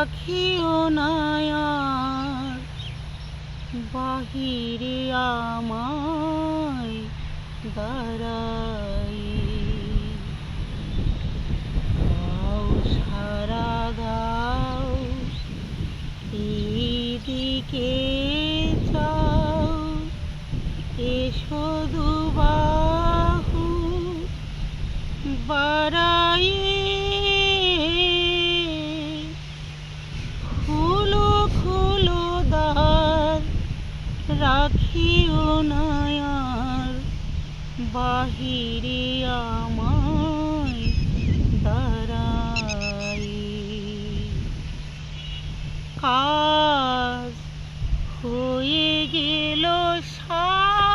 রাখিও না আর বাহিরে আমায় দাঁড়াই। দাও সারা দাও এদিকে চাও, এসো দুবাহু বাড়াইয়ে। খুলো খুলো দ্বার রাখিও না আর বাহিরে আমায় দাঁড়াই। কাজ হয়ে গেল সারা,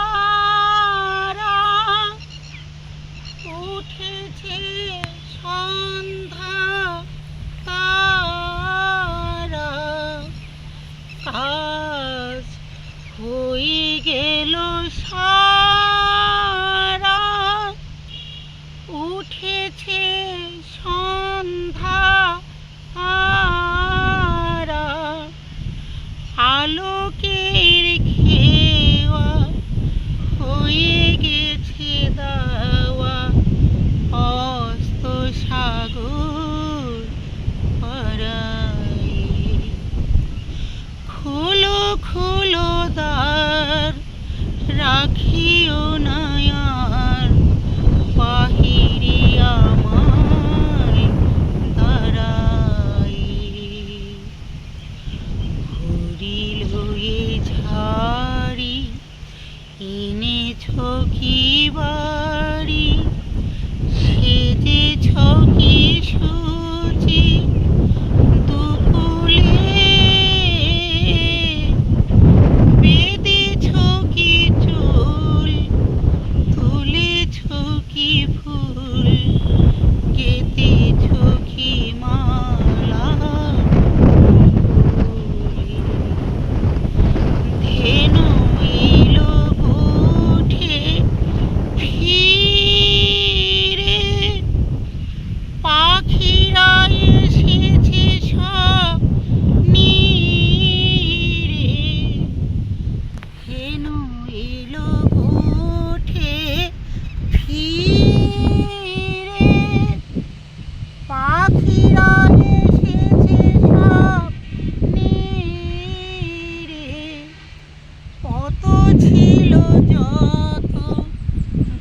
উঠেছে সন্ধ্যা তারা। কাজ হয়ে গেল সারা, উঠেছে সন্ধ্যা তারা। আলোকের খেওয়া হয়ে গেছে দাওয়া, অস্ত সাগর পাড়ায়। খোলো খোলো দ্বার রাখিও না আর বাহিরে আমায় দাঁড়াই। ঘুরিল এ ঝাড়ি এনেছ কি বাড়ি, সেজেছ কি সুচি দুকুলে, বেঁধেছ কি চুল তুলেছ কি ফুল, গেঁথেছ কি মালা ফুলে। ধেনু এলো উঠে ফিরে, পাখিরা এসেছে সব নীরে। ধেনু এলো উঠে ফিরে, পাখিরা এসেছে সব নীরে। কত ছিল যত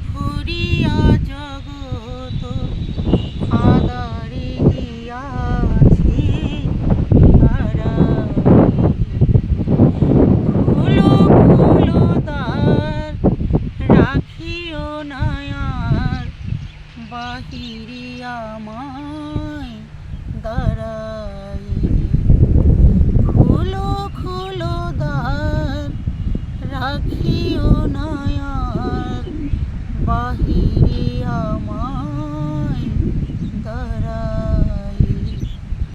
ভরিয়া জগত, আধারে গিয়াছে হারাই। খোলো খোলো দ্বার রাখিও না আর বাহিরে আমায় দাঁড়াই। খোলো খোলো দ্বার রাখিও না আর বাহিরে আমায়